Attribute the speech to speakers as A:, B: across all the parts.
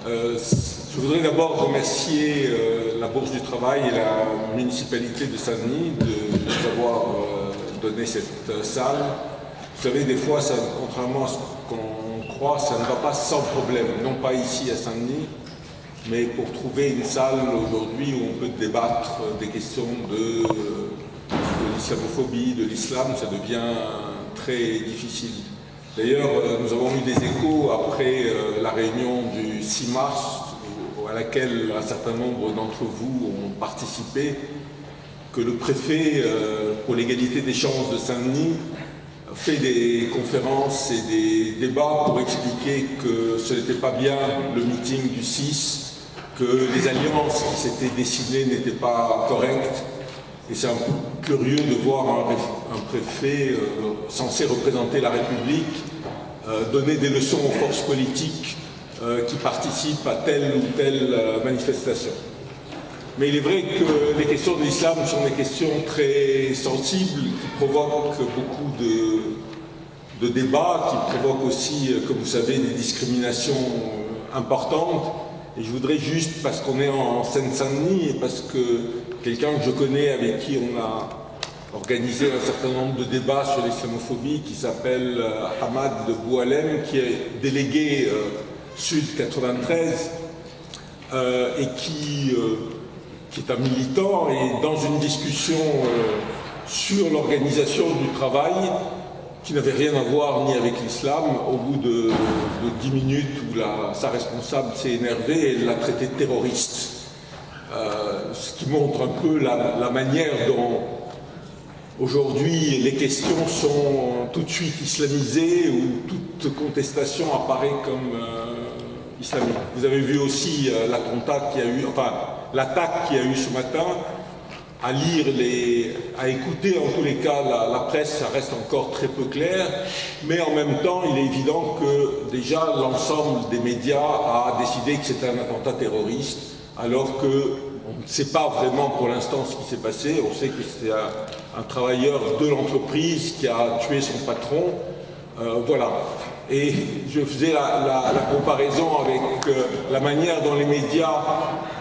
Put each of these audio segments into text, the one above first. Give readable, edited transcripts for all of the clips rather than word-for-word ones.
A: Je voudrais d'abord remercier la Bourse du Travail et la municipalité de Saint-Denis de nous avoir donné cette salle. Vous savez, des fois, contrairement à ce qu'on croit, ça ne va pas sans problème, non pas ici à Saint-Denis, mais pour trouver une salle aujourd'hui où on peut débattre des questions de l'islamophobie, de l'islam, ça devient très difficile. D'ailleurs, nous avons eu des échos après la réunion du 6 mars, à laquelle un certain nombre d'entre vous ont participé, que le préfet pour l'égalité des chances de Saint-Denis fait des conférences et des débats pour expliquer que ce n'était pas bien le meeting du 6, que les alliances qui s'étaient dessinées n'étaient pas correctes. Et c'est un peu curieux de voir un préfet censé représenter la République donner des leçons aux forces politiques qui participent à telle ou telle manifestation. Mais il est vrai que les questions de l'islam sont des questions très sensibles, qui provoquent beaucoup de débats, qui provoquent aussi, comme vous savez, des discriminations importantes. Et je voudrais juste, parce qu'on est en Seine-Saint-Denis, et parce que quelqu'un que je connais, avec qui on a organisé un certain nombre de débats sur l'islamophobie, qui s'appelle Ahmad Boualem, qui est délégué Sud 93, et qui est un militant, et dans une discussion sur l'organisation du travail, qui n'avait rien à voir ni avec l'islam, au bout de 10 minutes où sa responsable s'est énervée et elle l'a traité de terroriste. Ce qui montre un peu la manière dont aujourd'hui les questions sont tout de suite islamisées, où toute contestation apparaît comme islamique. Vous avez vu aussi l'attentat qu'il y a eu, enfin l'attaque qu'il y a eu ce matin. À lire, à écouter en tous les cas la presse, ça reste encore très peu clair, mais en même temps, il est évident que déjà l'ensemble des médias a décidé que c'était un attentat terroriste, alors qu'on ne sait pas vraiment pour l'instant ce qui s'est passé. On sait que c'est un travailleur de l'entreprise qui a tué son patron. Voilà. Et je faisais la comparaison avec la manière dont les médias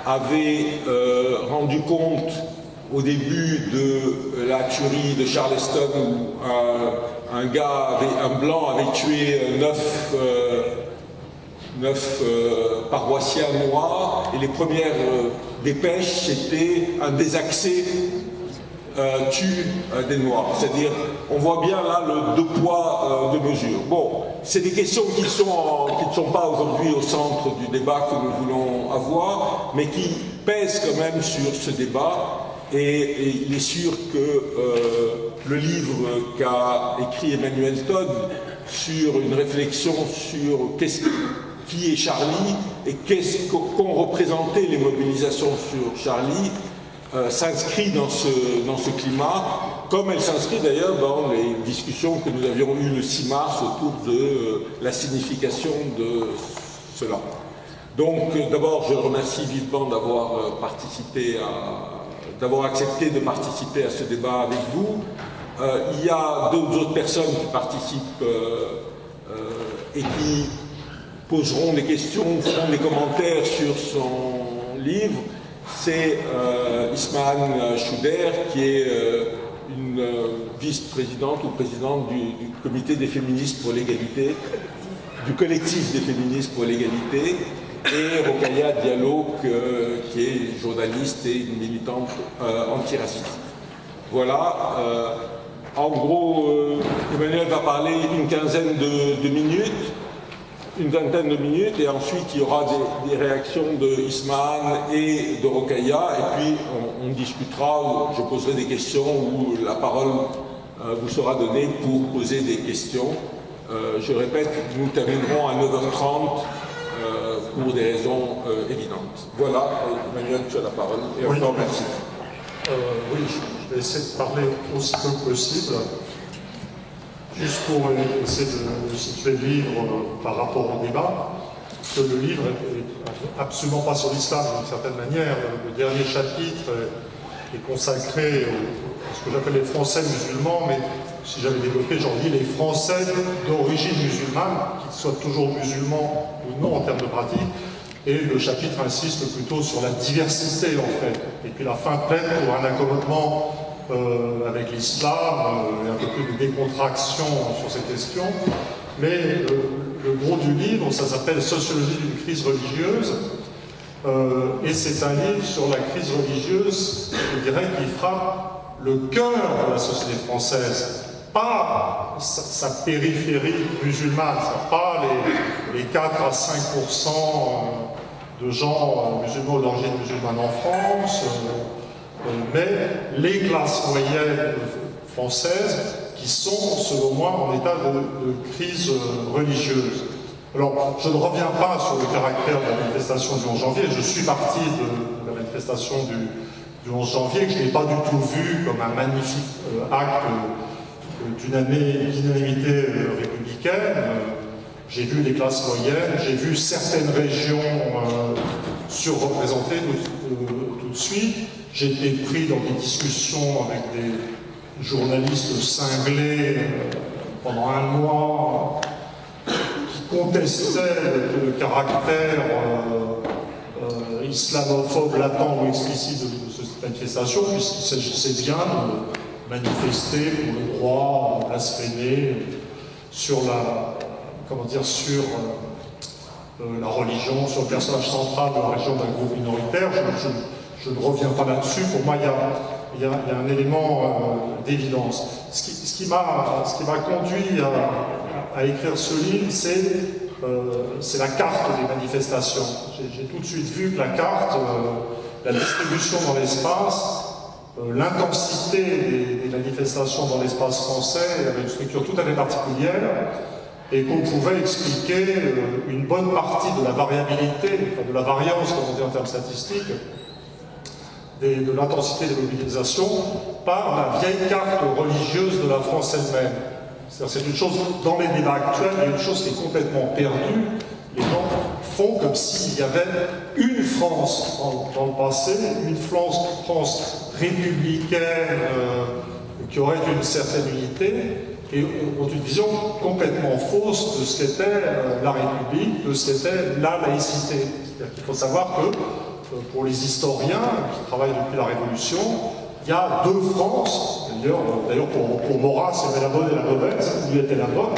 A: avaient rendu compte au début de la tuerie de Charleston, où un blanc avait tué 9 paroissiens noirs, et les premières dépêches, c'était un désaxé tue des noirs. C'est-à-dire, on voit bien là le deux poids, deux mesures. Bon, c'est des questions qui ne sont pas aujourd'hui au centre du débat que nous voulons avoir, mais qui pèsent quand même sur ce débat. Et il est sûr que le livre qu'a écrit Emmanuel Todd sur une réflexion sur qui est Charlie et qu'ont représenté les mobilisations sur Charlie s'inscrit dans ce climat, comme elle s'inscrit d'ailleurs dans les discussions que nous avions eues le 6 mars autour de la signification de cela. Donc d'abord je remercie vivement d'avoir accepté de participer à ce débat avec vous. Il y a deux autres personnes qui participent et qui poseront des questions, feront des commentaires sur son livre. C'est Ismahan Chouder, qui est une vice-présidente ou présidente du comité des féministes pour l'égalité, du collectif des féministes pour l'égalité, et Rokhaya Diallo, qui est journaliste et une militante antiraciste. Voilà. En gros, Emmanuel va parler une vingtaine de minutes, et ensuite il y aura des réactions de Ismahan et de Rokhaya, et puis on discutera, je poserai des questions où la parole vous sera donnée pour poser des questions. Je répète, nous terminerons à 9h30 pour des raisons évidentes. Voilà, Emmanuel, tu as la parole, et encore merci.
B: Oui, je vais essayer de parler aussi peu que possible. Juste pour essayer de situer le livre par rapport au débat, que le livre n'est absolument pas sur l'islam d'une certaine manière. Le dernier chapitre est consacré à ce que j'appelle les Français musulmans, mais si j'avais développé, j'en dis les Français d'origine musulmane, qu'ils soient toujours musulmans ou non en termes de pratique, et le chapitre insiste plutôt sur la diversité en fait. Et puis la fin plaide pour un accommodement avec l'islam et un peu plus de décontraction sur ces questions. Mais le gros du livre, ça s'appelle « Sociologie d'une crise religieuse ». Et c'est un livre sur la crise religieuse, je dirais, qui frappe le cœur de la société française, pas sa périphérie musulmane, pas les 4 à 5% de gens musulmans ou d'origine musulmane en France, mais les classes moyennes françaises qui sont, selon moi, en état de crise religieuse. Alors, je ne reviens pas sur le caractère de la manifestation du 11 janvier, je suis parti de la manifestation du 11 janvier, que je n'ai pas du tout vu comme un magnifique acte d'unanimité républicaine. J'ai vu les classes moyennes, j'ai vu certaines régions surreprésentées tout de suite. J'ai été pris dans des discussions avec des journalistes cinglés pendant un mois qui contestaient le caractère islamophobe latent ou explicite de cette manifestation, puisqu'il s'agissait bien de manifester pour le droit à blasphémer sur la religion, sur le personnage central de la région d'un groupe minoritaire. Je ne reviens pas là-dessus. Pour moi, il y a un élément d'évidence. Ce qui m'a conduit à écrire ce livre, c'est la carte des manifestations. J'ai tout de suite vu que la carte, la distribution dans l'espace, l'intensité des manifestations dans l'espace français avait une structure tout à fait particulière et qu'on pouvait expliquer une bonne partie de la variabilité, de la variance, comme on dit en termes statistiques, de l'intensité des mobilisations par la vieille carte religieuse de la France elle-même. C'est une chose, dans les débats actuels, il y a une chose qui est complètement perdue. Les gens font comme s'il y avait une France dans le passé, une France républicaine qui aurait une certaine unité, et ont une vision complètement fausse de ce qu'était la République, de ce qu'était la laïcité. C'est-à-dire qu'il faut savoir que, pour les historiens qui travaillent depuis la Révolution, il y a deux France. D'ailleurs pour Maurras, il y avait la bonne et la mauvaise, lui était la bonne.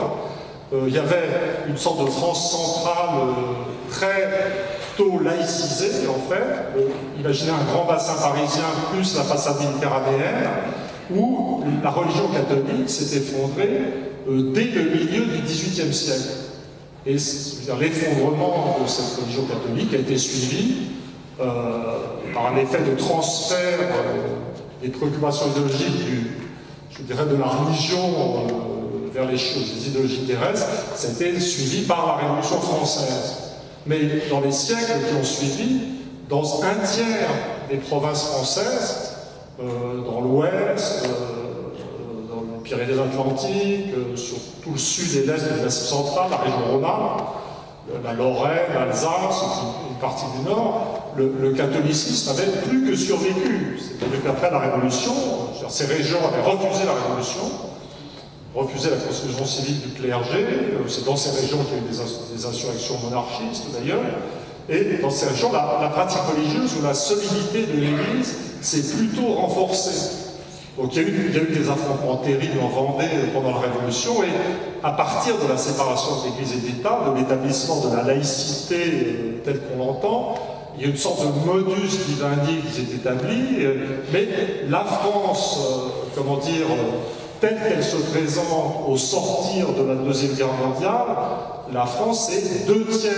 B: Il y avait une sorte de France centrale très tôt laïcisée, en fait. Imaginez un grand bassin parisien plus la façade méditerranéenne, où la religion catholique s'est effondrée dès le milieu du XVIIIe siècle. Et l'effondrement de cette religion catholique a été suivi par un effet de transfert des préoccupations idéologiques de la religion vers les idéologies terrestres. Ça a été suivi par la Révolution française. Mais dans les siècles qui ont suivi, dans un tiers des provinces françaises, dans l'ouest, dans les Pyrénées-Atlantiques, sur tout le sud et l'est de l'Est central, la région Rhône-Alpes, la Lorraine, l'Alsace, une partie du Nord, le catholicisme avait plus que survécu. C'est-à-dire qu'après la Révolution, ces régions avaient refusé la Révolution, refusé la constitution civile du clergé. C'est dans ces régions qu'il y a eu des insurrections monarchistes d'ailleurs. Et dans ces régions, la pratique religieuse ou la solidité de l'Église s'est plutôt renforcée. Donc il y a eu des affrontements terribles en Vendée pendant la Révolution, et à partir de la séparation de l'Église et de l'État, de l'établissement de la laïcité telle qu'on l'entend, il y a une sorte de modus vivendi qui s'est établi, mais la France, telle qu'elle se présente au sortir de la Deuxième Guerre mondiale, la France, c'est 2 tiers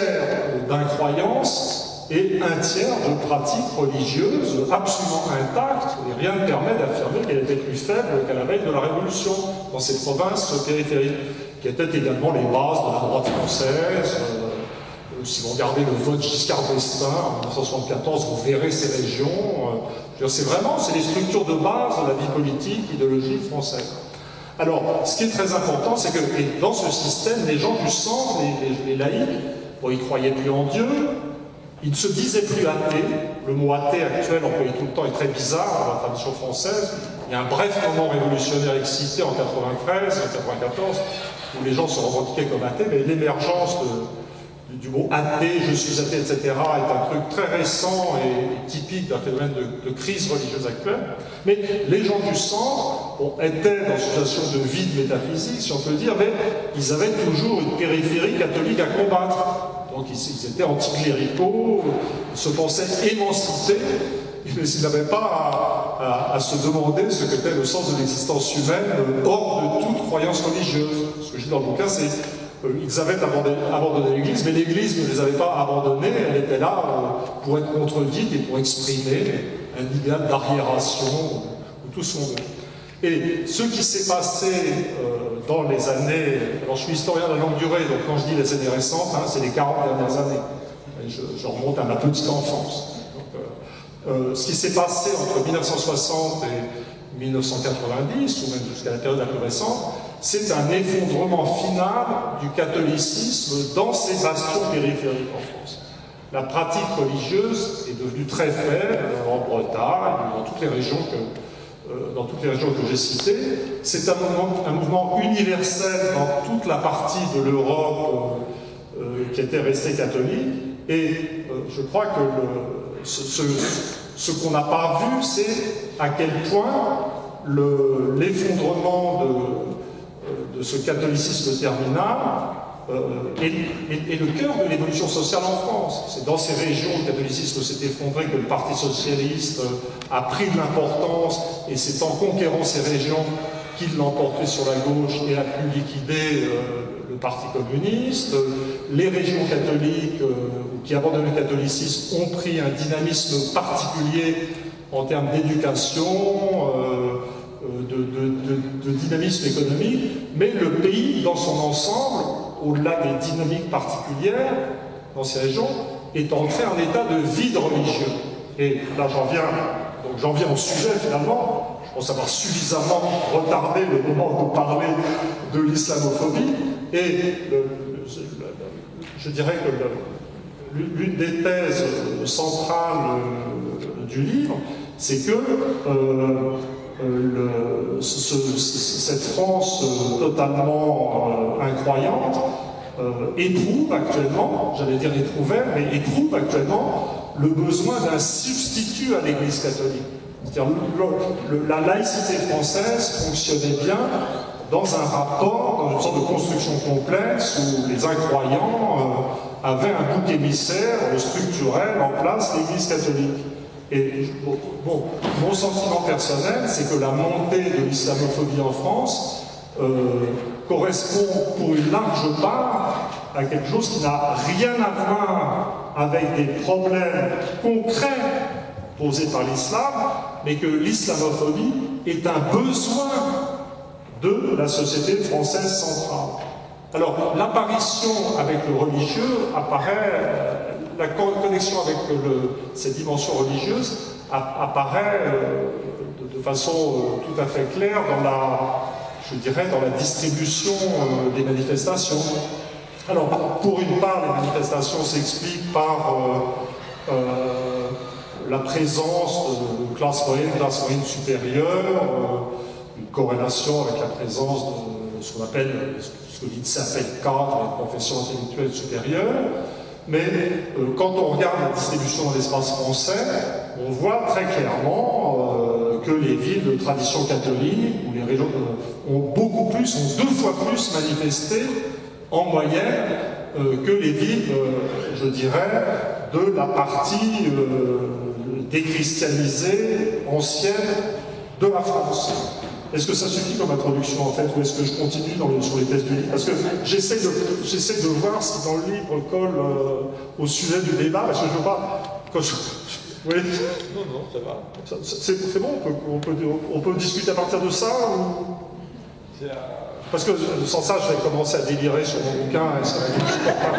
B: d'incroyance et 1 tiers de pratiques religieuses absolument intactes, et rien ne permet d'affirmer qu'elle était plus faible qu'à la veille de la Révolution dans ces provinces périphériques, qui étaient également les bases de la droite française. Si vous regardez le vote Giscard d'Estaing en 1974, vous verrez ces régions. C'est les structures de base de la vie politique, idéologique française. Alors, ce qui est très important, c'est que dans ce système, les gens du centre, les laïcs, ils ne croyaient plus en Dieu, ils ne se disaient plus athées. Le mot athée actuel, employé tout le temps, est très bizarre dans la tradition française. Il y a un bref moment révolutionnaire excité en 93, en 94, où les gens se revendiquaient comme athées, mais l'émergence du mot athée, je suis athée, etc., est un truc très récent et typique d'un phénomène de crise religieuse actuelle. Mais les gens du centre étaient dans une situation de vide métaphysique, si on peut dire, mais ils avaient toujours une périphérie catholique à combattre. Donc ils étaient anticléricaux, ils se pensaient émancipés, mais ils n'avaient pas à se demander ce qu'était le sens de l'existence humaine hors de toute croyance religieuse. Ce que je dis dans le bouquin, c'est ils avaient abandonné l'Église, mais l'Église ne les avait pas abandonnés, elle était là pour être contredite et pour exprimer un idéal d'arriération ou tout son nom. Et ce qui s'est passé dans les années... Alors je suis historien de la longue durée, donc quand je dis les années récentes, hein, c'est les 40 dernières années. Je remonte à ma petite enfance. Donc, ce qui s'est passé entre 1960 et 1990, ou même jusqu'à la période la plus récente, c'est un effondrement final du catholicisme dans ses bastions périphériques en France. La pratique religieuse est devenue très faible en Bretagne, dans toutes les régions que j'ai citées. C'est un mouvement universel dans toute la partie de l'Europe qui était restée catholique. Et je crois que ce qu'on n'a pas vu, c'est à quel point l'effondrement de ce catholicisme terminal est le cœur de l'évolution sociale en France. C'est dans ces régions où le catholicisme s'est effondré que le Parti socialiste a pris de l'importance, et c'est en conquérant ces régions qu'il l'a emporté sur la gauche et a pu liquider le Parti communiste. Les régions catholiques qui abandonnent le catholicisme ont pris un dynamisme particulier en termes d'éducation, de dynamisme économique, mais le pays dans son ensemble, au-delà des dynamiques particulières dans ces régions, est entré en état de vide religieux. Et là j'en viens au sujet finalement. Je pense avoir suffisamment retardé le moment de parler de l'islamophobie, et je dirais que l'une des thèses centrales du livre, c'est que cette France totalement incroyante éprouve actuellement, j'allais dire éprouvait, mais éprouve actuellement le besoin d'un substitut à l'Église catholique. C'est-à-dire la laïcité française fonctionnait bien dans un rapport, dans une sorte de construction complexe où les incroyants avaient un bouc émissaire structurel en place, l'Église catholique. Et bon, mon sentiment personnel, c'est que la montée de l'islamophobie en France correspond pour une large part à quelque chose qui n'a rien à voir avec des problèmes concrets posés par l'islam, mais que l'islamophobie est un besoin de la société française centrale. Alors, l'apparition avec le religieux apparaît, la connexion avec cette dimension religieuse apparaît de façon tout à fait claire dans la distribution des manifestations. Alors, pour une part, les manifestations s'expliquent par la présence de classes moyennes supérieures, une corrélation avec la présence de ce qu'on appelle, ce que l'INSEE appelle cadre, la profession intellectuelle supérieure. Mais quand on regarde la distribution dans l'espace français, on voit très clairement que les villes de tradition catholique ou les régions ont deux fois plus manifesté en moyenne que les villes, je dirais, de la partie déchristianisée ancienne de la France. Est-ce que ça suffit comme introduction en fait, ou est-ce que je continue sur les thèses du livre? Parce que j'essaie de voir si dans le livre colle au sujet du débat, parce que je ne veux pas... Oui.
A: Non, ça va.
B: C'est bon, on peut discuter à partir de ça ou... Parce que sans ça, je vais commencer à délirer sur mon bouquin et ça va être insupportable.